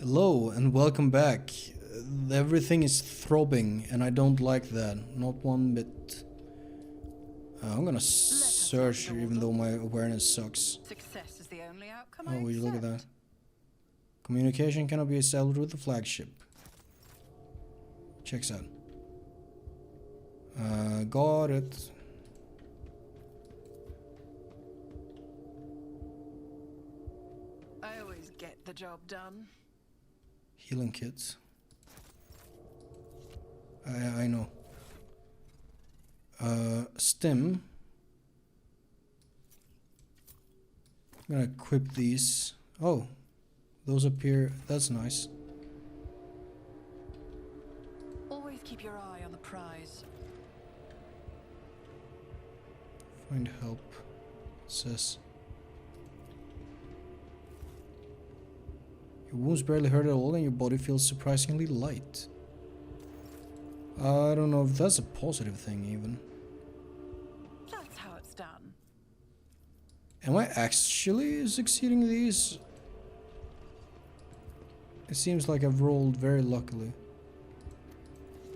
Hello and welcome back. Everything is throbbing and I don't like that, not one bit. I'm gonna search here even though my awareness sucks. Success is the only outcome. Oh, will you look at that? Communication cannot be established with the flagship. Checks out. Got it. I always get the job done. Healing kits. I know. Stim. I'm gonna equip these. Oh, those appear. That's nice. Always keep your eye on the prize. Find help. It says. Your wounds barely hurt at all and your body feels surprisingly light. I don't know if that's a positive thing even. That's how it's done. Am I actually succeeding these? It seems like I've rolled very luckily.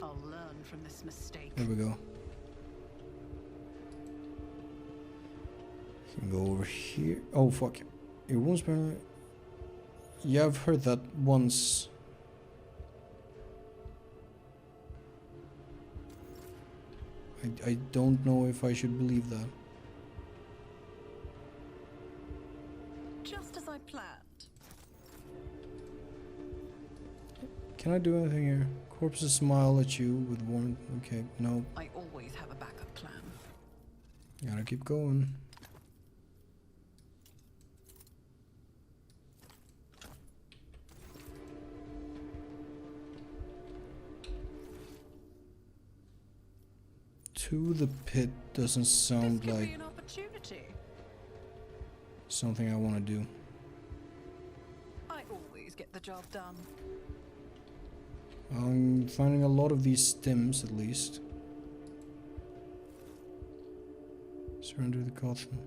I'll learn from this mistake. There we go. Can go over here. Oh fuck. Your wounds barely. Yeah, I've heard that once. I don't know if I should believe that. Just as I planned. Can I do anything here? Corpses smile at you with warmth. Okay, no. I always have a backup plan. Gotta keep going. To the pit doesn't sound This could like be an opportunity. something I want to do. I always get the job done. I'm finding a lot of these stims at least. Surrender the coffin.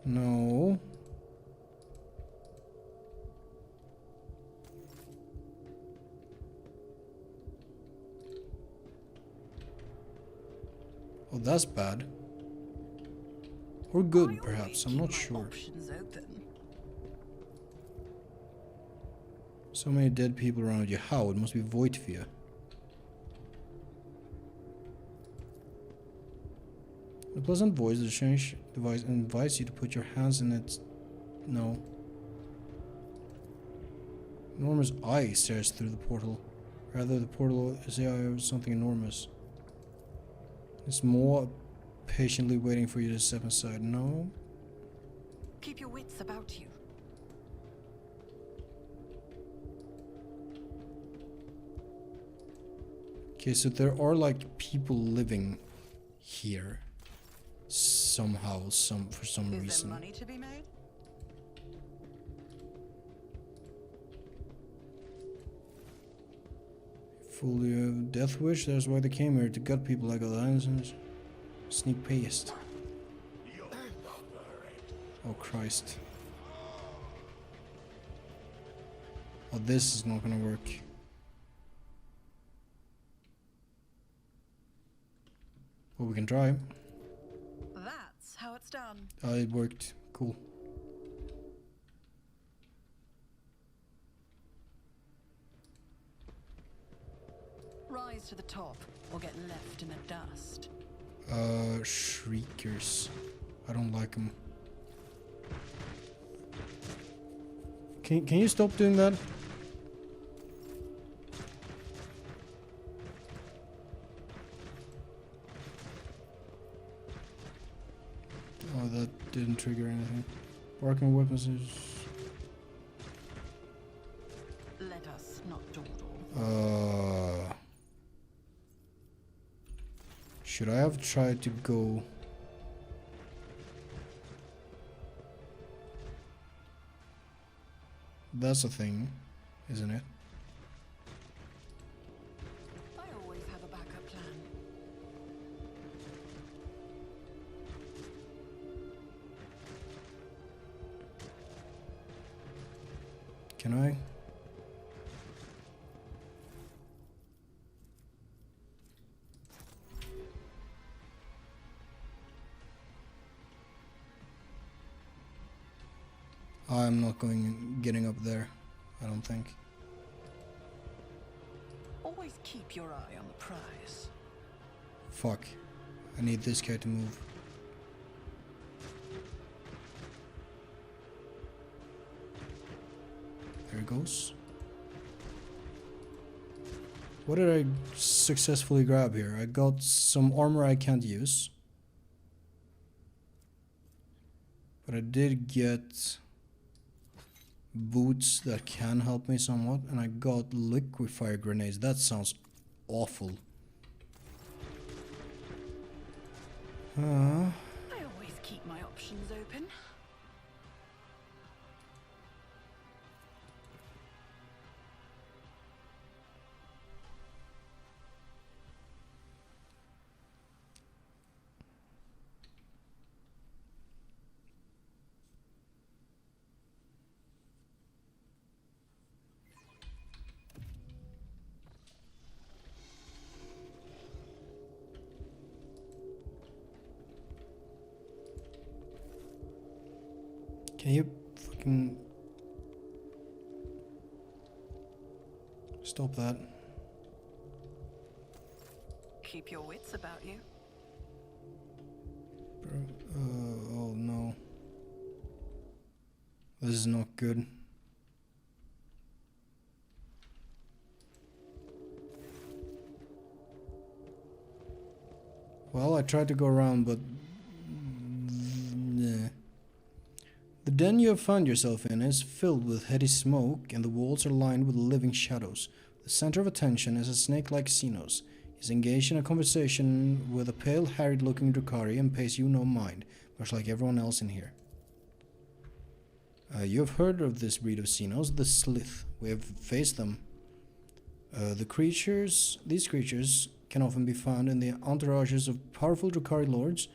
No. Oh, that's bad. Or good, perhaps. I'm not sure. Options open. So many dead people around you. How? It must be Voidfia. The pleasant voice of the change device invites you to put your hands in it. No. Enormous eye stares through the portal. Rather, the portal is the eye of something enormous. It's more patiently waiting for you to step inside. No. Keep your wits about you. Okay, so there are like people living here somehow, for some Is reason. there money to be made? Fully of death wish. That's why they came here, to gut people like Alliance and sneak past. Oh Christ. Oh, this is not gonna work. Well, we can try. That's how it's done. It worked. Cool. Rise to the top or get left in the dust. Shriekers. I don't like them. Can you stop doing that? Oh, that didn't trigger anything. Working weapons is... Let us not dawdle. Should I have tried to go... That's a thing, isn't it? I always have a backup plan. Can I? I'm not getting up there, I don't think. Always keep your eye on the prize. Fuck. I need this guy to move. There it goes. What did I successfully grab here? I got some armor I can't use. But I did get boots that can help me somewhat, and I got liquefier grenades. That sounds awful. I always keep my options open. Can you fucking stop that? Keep your wits about you. Oh no. This is not good. Well, I tried to go around, but nah. The den you have found yourself in is filled with heady smoke, and the walls are lined with living shadows. The center of attention is a snake-like Xenos. He's engaged in a conversation with a pale, harried-looking Drukhari and pays you no mind, much like everyone else in here. You have heard of this breed of Xenos, the Slith. We have faced them. These creatures can often be found in the entourages of powerful Drukhari lords,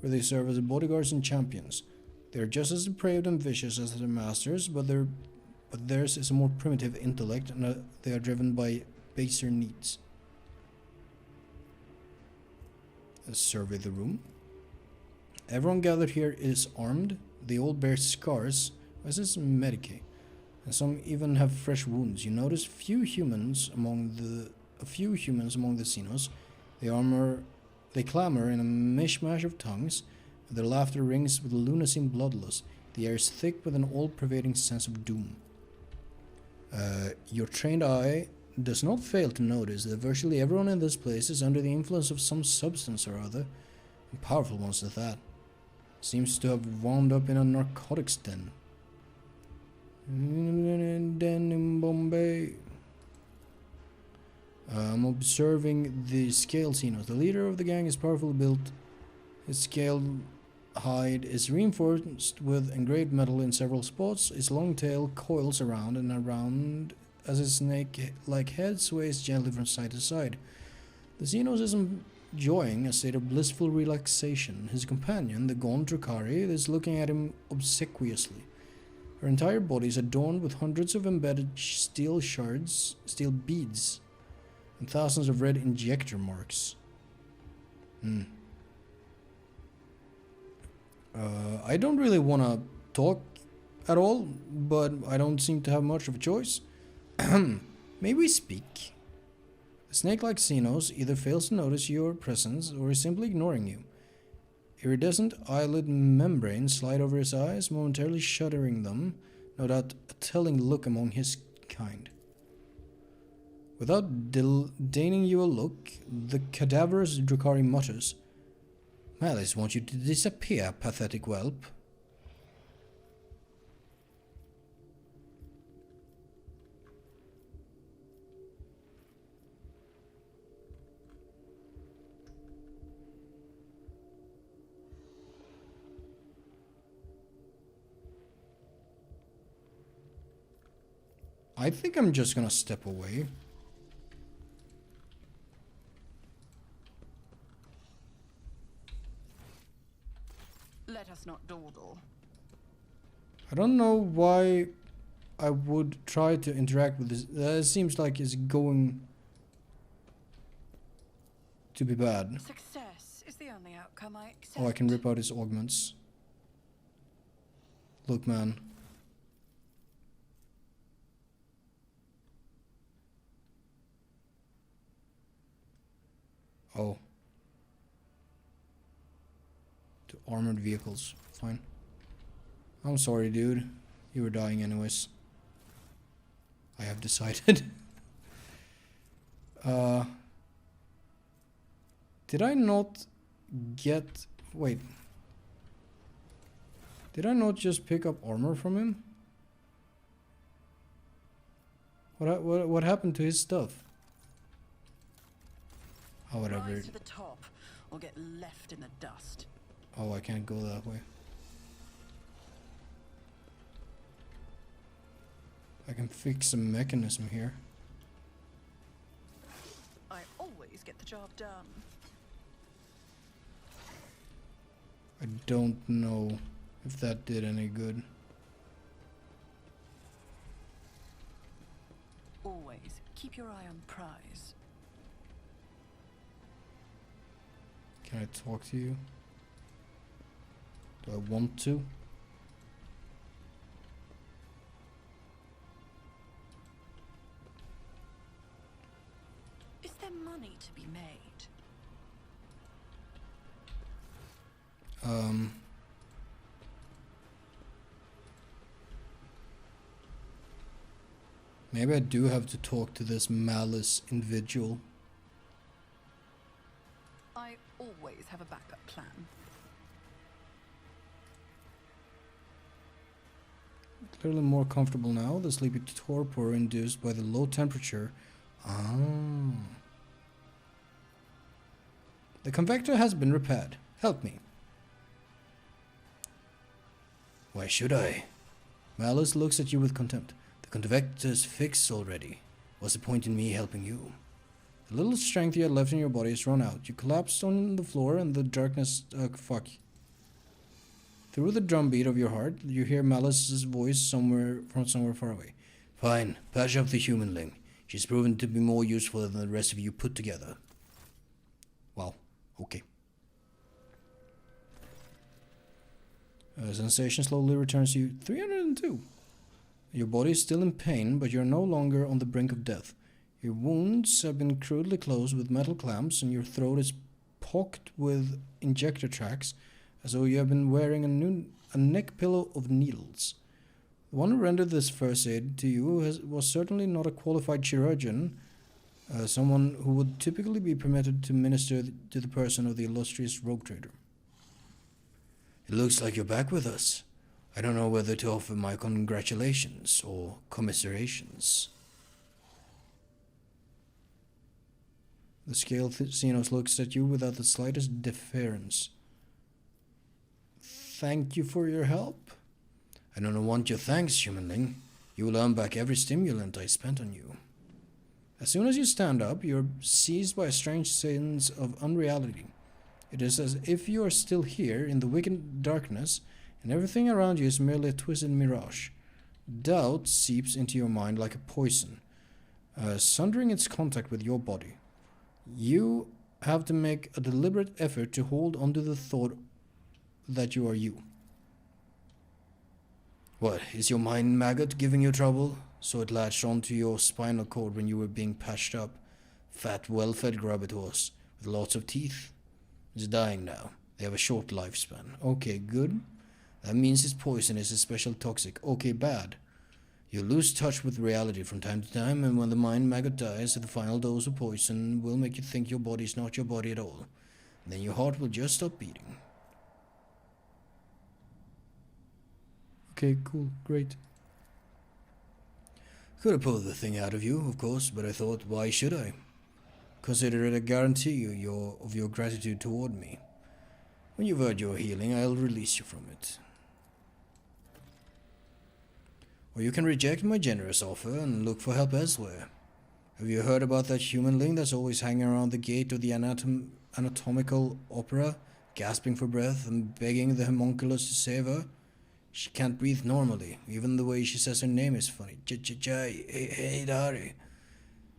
where they serve as bodyguards and champions. They are just as depraved and vicious as their masters, but theirs is a more primitive intellect, and they are driven by baser needs. Let's survey the room. Everyone gathered here is armed. They all bear scars, as is Medicae, and some even have fresh wounds. You notice a few humans among the Xenos. They clamor in a mishmash of tongues. Their laughter rings with lunacy and bloodlust. The air is thick with an all-pervading sense of doom. Your trained eye does not fail to notice that virtually everyone in this place is under the influence of some substance or other, and powerful ones at that. Seems to have wound up in a narcotics den. Den in Bombay. I'm observing the scale Xenos. The leader of the gang is powerfully built. His scaled hide is reinforced with engraved metal in several spots. His long tail coils around and around as his snake-like head sways gently from side to side. The Xenos is enjoying a state of blissful relaxation. His companion, the gaunt Drukhari, is looking at him obsequiously. Her entire body is adorned with hundreds of embedded steel beads, and thousands of red injector marks. I don't really want to talk at all, but I don't seem to have much of a choice. May we speak? The snake-like Xenos either fails to notice your presence or is simply ignoring you. Iridescent eyelid membranes slide over his eyes, momentarily shuttering them, no doubt a telling look among his kind. Without deigning you a look, the cadaverous Drukhari mutters, "Malice wants you to disappear, pathetic whelp." I think I'm just gonna step away. Let us not dawdle. I don't know why I would try to interact with this. It seems like it's going to be bad. Success is the only outcome I accept. Oh, I can rip out his augments. Look, man. Oh. To armored vehicles. Fine. I'm sorry, dude. You were dying anyways. I have decided. Did I not get... Wait. Did I not just pick up armor from him? What happened to his stuff? Oh, whatever. Rise to the top or get left in the dust. Oh, I can't go that way. I can fix a mechanism here. I always get the job done. I don't know if that did any good. Always keep your eye on the prize. Can I talk to you? Do I want to? Is there money to be made? Maybe I do have to talk to this malice individual. I always have a backup plan. Clearly more comfortable now. The sleepy torpor induced by the low temperature. Ah. The convector has been repaired. Help me. Why should I? Malice looks at you with contempt. The convector's fixed already. What's the point in me helping you? The little strength you had left in your body is run out. You collapsed on the floor and the darkness... fuck. Through the drumbeat of your heart, you hear Malice's voice somewhere far away. Fine, patch up the humanling. She's proven to be more useful than the rest of you put together. Wow, okay. Sensation slowly returns to you. 302. Your body is still in pain, but you're no longer on the brink of death. Your wounds have been crudely closed with metal clamps, and your throat is pocked with injector tracks, as though you have been wearing a neck pillow of needles. The one who rendered this first aid to you was certainly not a qualified chirurgeon, someone who would typically be permitted to minister to the person of the illustrious rogue trader. It looks like you're back with us. I don't know whether to offer my congratulations or commiserations. The scale Xenos looks at you without the slightest deference. Thank you for your help. I don't want your thanks, humanling. You will earn back every stimulant I spent on you. As soon as you stand up, you're seized by a strange sense of unreality. It is as if you are still here in the wicked darkness, and everything around you is merely a twisted mirage. Doubt seeps into your mind like a poison, sundering its contact with your body. You have to make a deliberate effort to hold onto the thought that you are you. What, is your mind maggot giving you trouble? So it latched onto your spinal cord when you were being patched up. Fat, well-fed grub it was, with lots of teeth. It's dying now. They have a short lifespan. Okay, good. That means its poison is a special toxic. Okay, bad. You lose touch with reality from time to time, and when the mind maggot dies, the final dose of poison will make you think your body is not your body at all. And then your heart will just stop beating. Okay, cool, great. Could have pulled the thing out of you, of course, but I thought, why should I? Consider it a guarantee of your gratitude toward me. When you've earned your healing, I'll release you from it. Or you can reject my generous offer and look for help elsewhere. Have you heard about that humanling that's always hanging around the gate of the anatomical opera, gasping for breath and begging the homunculus to save her? She can't breathe normally. Even the way she says her name is funny. J-j-j, hey, Dari.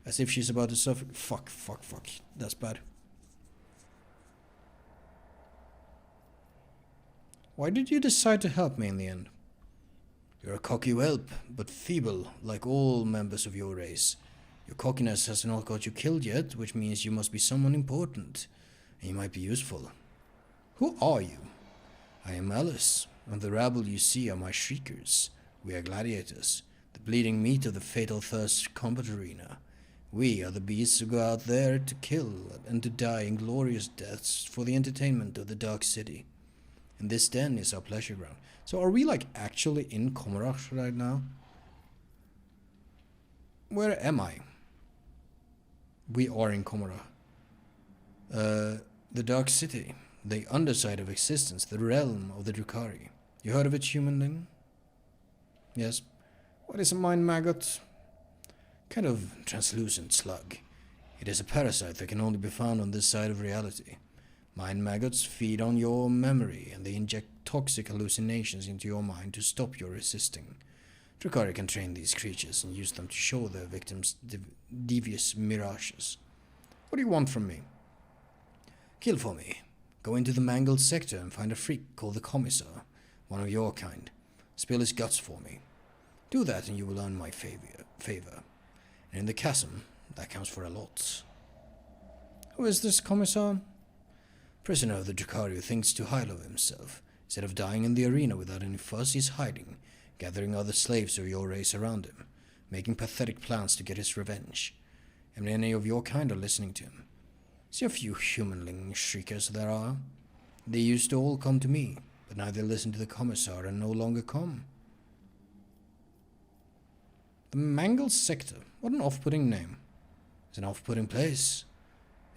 As if she's about to suffer. Fuck. That's bad. Why did you decide to help me in the end? You're a cocky whelp, but feeble, like all members of your race. Your cockiness has not got you killed yet, which means you must be someone important, and you might be useful. Who are you? I am Alice, and the rabble you see are my shriekers. We are gladiators, the bleeding meat of the fatal thirst combat arena. We are the beasts who go out there to kill and to die in glorious deaths for the entertainment of the Dark City. And this den is our pleasure ground. So are we like actually in Komarach right now? Where am I? We are in Komarach. The Dark City. The underside of existence. The realm of the Drukhari. You heard of it, humanling? Yes. What is a mind maggot? Kind of translucent slug. It is a parasite that can only be found on this side of reality. Mind maggots feed on your memory, and they inject toxic hallucinations into your mind to stop your resisting. Drukhari can train these creatures and use them to show their victims devious mirages. What do you want from me? Kill for me. Go into the mangled sector and find a freak called the Commissar, one of your kind. Spill his guts for me. Do that and you will earn my favor. And in the chasm, that counts for a lot. Who is this Commissar? Prisoner of the Drukhari who thinks too highly of himself. Instead of dying in the arena without any fuss, he's hiding, gathering other slaves of your race around him, making pathetic plans to get his revenge. And any of your kind are listening to him. See a few humanling shriekers there are. They used to all come to me, but now they listen to the Commissar and no longer come. The Mangled Sector. What an off-putting name. It's an off-putting place.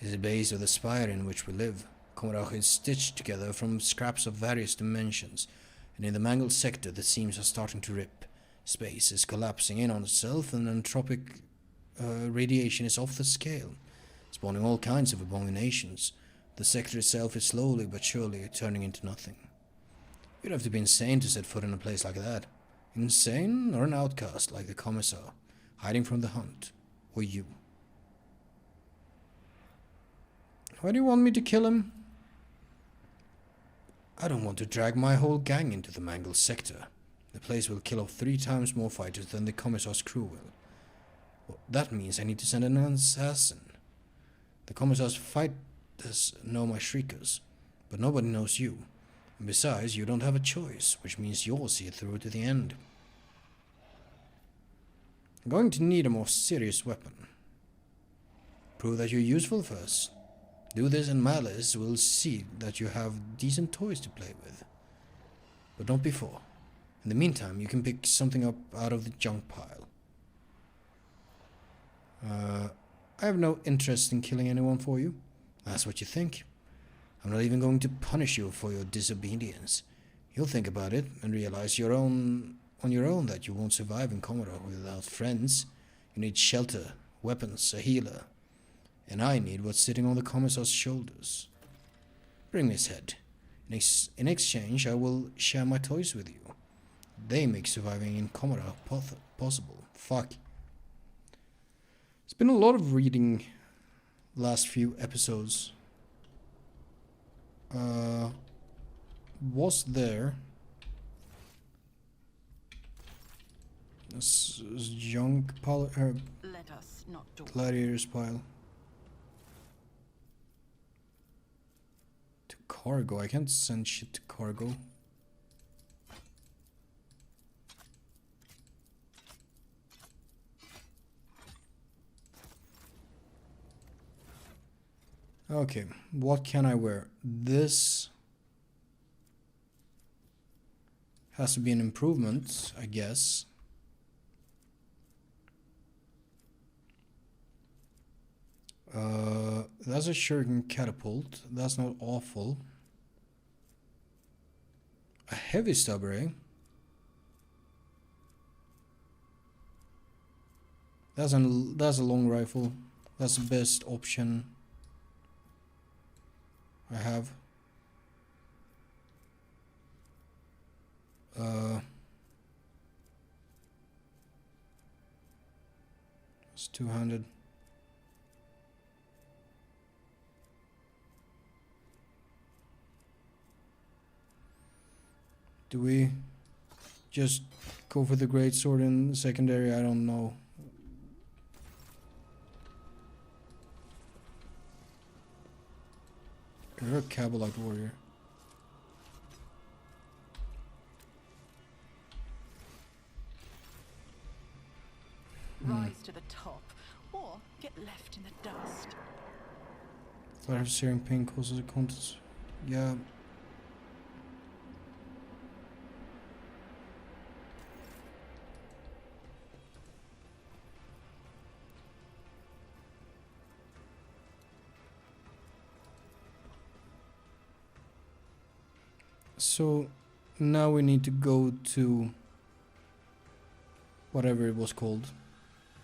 It's the base of the spire in which we live. Komarach is stitched together from scraps of various dimensions, and in the mangled sector the seams are starting to rip. Space is collapsing in on itself, and entropic radiation is off the scale, spawning all kinds of abominations. The sector itself is slowly but surely turning into nothing. You'd have to be insane to set foot in a place like that. Insane, or an outcast like the Commissar, hiding from the hunt, or you. Why do you want me to kill him? I don't want to drag my whole gang into the mangled sector. The place will kill off 3 times more fighters than the Commissar's crew will. Well, that means I need to send an assassin. The Commissar's fighters know my shriekers, but nobody knows you. And besides, you don't have a choice, which means you'll see it through to the end. I'm going to need a more serious weapon. Prove that you're useful first. Do this and Malice will see that you have decent toys to play with. But not before. In the meantime, you can pick something up out of the junk pile. I have no interest in killing anyone for you. That's what you think. I'm not even going to punish you for your disobedience. You'll think about it and realize on your own that you won't survive in Komarach without friends. You need shelter, weapons, a healer. And I need what's sitting on the Commissar's shoulders. Bring me his head. In exchange, I will share my toys with you. They make surviving in Komarach possible. Fuck. It's been a lot of reading last few episodes. Was there this junk pile? Let us not do. Gladiator's pile. To cargo. I can't send shit to cargo. Okay, what can I wear? This has to be an improvement, I guess. That's a shuriken catapult. That's not awful. A heavy stubbery. That's a long rifle. That's the best option I have. It's two-handed. Do we just go for the great sword in secondary? I don't know. You're a Cabalite warrior. Rise to the top, or get left in the dust. Thought of searing pain causes a contest. Yeah. So now we need to go to whatever it was called.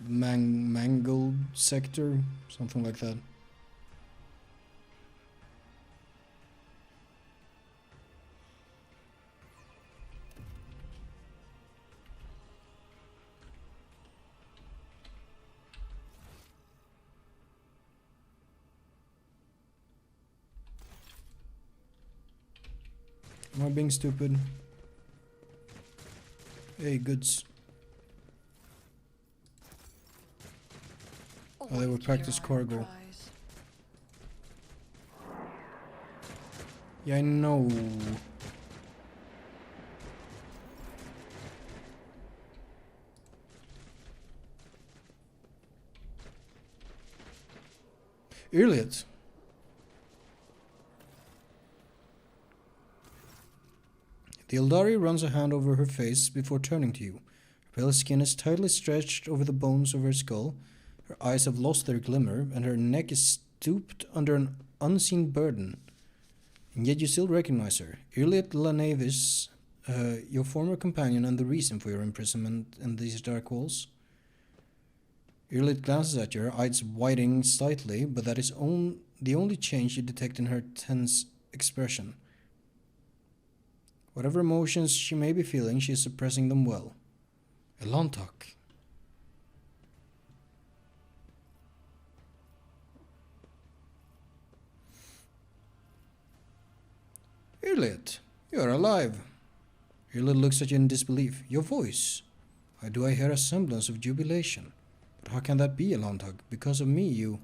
Mangled sector, something like that. Am I being stupid? Hey, goods. Oh, they were practice cargo. Yeah, I know. Elliot. The Eldari runs a hand over her face before turning to you. Her pale skin is tightly stretched over the bones of her skull. Her eyes have lost their glimmer, and her neck is stooped under an unseen burden. And yet you still recognize her. Elliot Lanavis, your former companion and the reason for your imprisonment in these dark walls. Elliot glances at you, her eyes widening slightly, but that is the only change you detect in her tense expression. Whatever emotions she may be feeling, she is suppressing them well. Elontok. Elliot, you are alive. Elliot looks at you in disbelief. Your voice. Why do I hear a semblance of jubilation? But how can that be, Elontok? Because of me, you...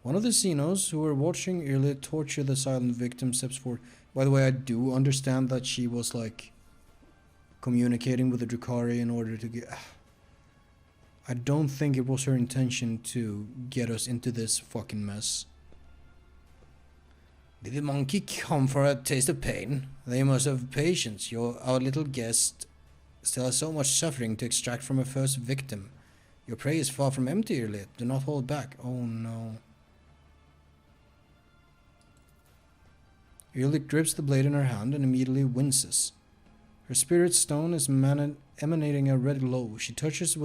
One of the Xenos who were watching Elliot torture the silent victim steps forward. By the way, I do understand that she was like communicating with the Drukhari in order to get... I don't think it was her intention to get us into this fucking mess. Did the monkey come for a taste of pain? They must have patience. Our little guest still has so much suffering to extract from her first victim. Your prey is far from empty, Elliot. Do not hold back. Oh no. Elliot grips the blade in her hand and immediately winces. Her spirit stone is emanating a red glow. She touches it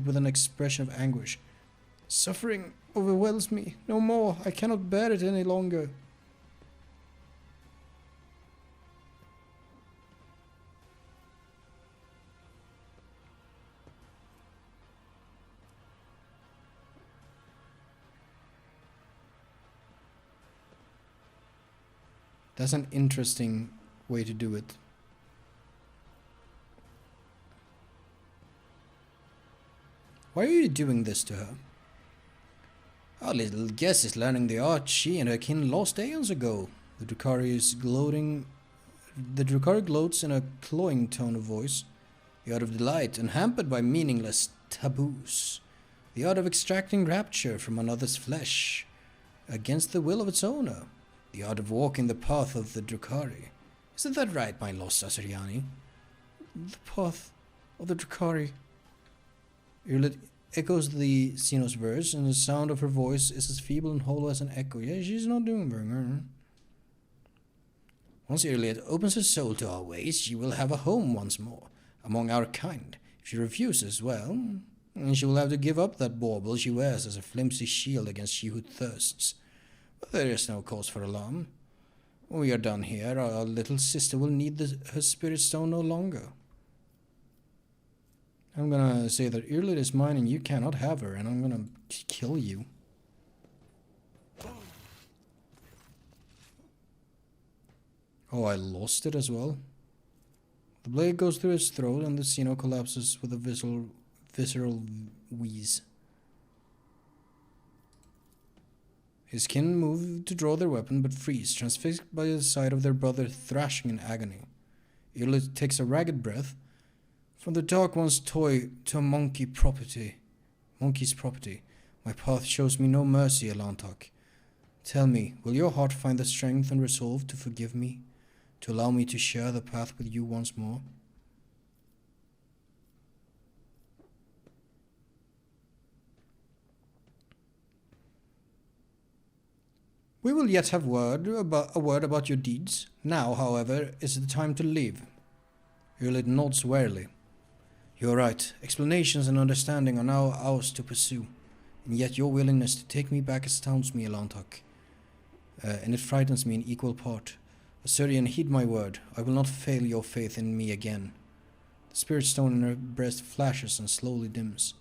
with an expression of anguish. Suffering overwhelms me. No more. I cannot bear it any longer. That's an interesting way to do it. Why are you doing this to her? Our little guest is learning the art she and her kin lost aeons ago. The Drukhari is gloating. The Drukhari gloats in a cloying tone of voice. The art of delight, unhampered by meaningless taboos. The art of extracting rapture from another's flesh, against the will of its owner. The art of walking the path of the Drukhari. Isn't that right, my lost Assyriani? The path of the Drukhari. Irlit echoes the Xenos verse, and the sound of her voice is as feeble and hollow as an echo. Yeah, she's not doing very good. Once Irlit opens her soul to our ways, she will have a home once more, among our kind. If she refuses, well, she will have to give up that bauble she wears as a flimsy shield against she who thirsts. But there is no cause for alarm. When we are done here, our little sister will need her spirit stone no longer. I'm gonna say that Irlit is mine and you cannot have her, and I'm gonna kill you. Oh, I lost it as well. The blade goes through his throat and the Xeno collapses with a visceral wheeze. His kin move to draw their weapon but freeze, transfixed by the sight of their brother thrashing in agony. Irlit takes a ragged breath. From the Dark One's toy to a monkey's property. My path shows me no mercy, Alantok. Tell me, will your heart find the strength and resolve to forgive me? To allow me to share the path with you once more? We will yet have a word about your deeds. Now, however, is the time to leave. Irlit nods wearily. You are right. Explanations and understanding are now ours to pursue. And yet your willingness to take me back astounds me, Alantok. And it frightens me in equal part. Assyrian, heed my word. I will not fail your faith in me again. The spirit stone in her breast flashes and slowly dims.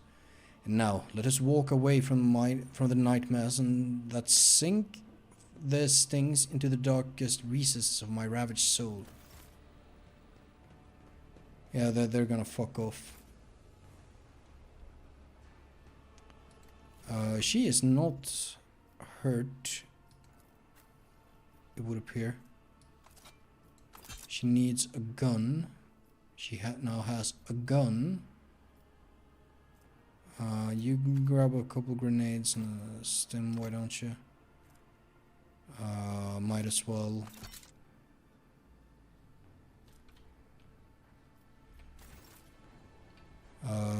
And now, let us walk away from the nightmares and that sink their stings into the darkest recesses of my ravaged soul. Yeah, they're gonna fuck off. She is not hurt, it would appear. She needs a gun. She now has a gun. You can grab a couple grenades and a stim, why don't you? Might as well.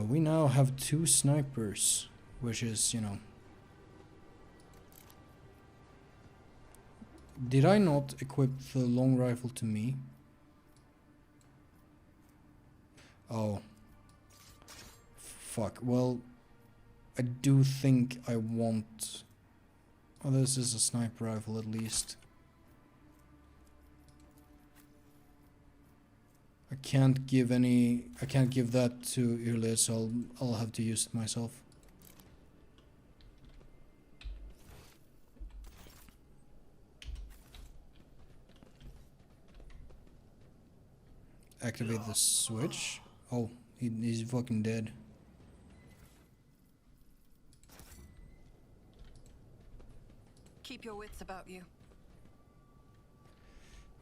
We now have 2 snipers, which is, you know. Did I not equip the long rifle to me? Oh. Fuck. Well, I do think I want... Oh, this is a sniper rifle at least. I can't give that to Irlit, so I'll have to use it myself. Activate the switch. Oh, he's fucking dead. Keep your wits about you.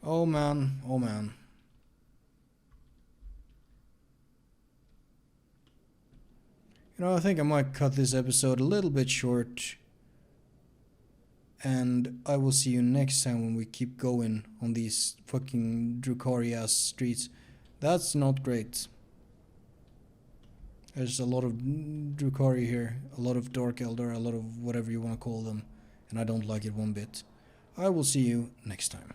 Oh man, oh man. You know, I think I might cut this episode a little bit short. And I will see you next time when we keep going on these fucking Drukhari-ass streets. That's not great. There's a lot of Drukhari here, a lot of Dark Eldar, a lot of whatever you want to call them. And I don't like it one bit. I will see you next time.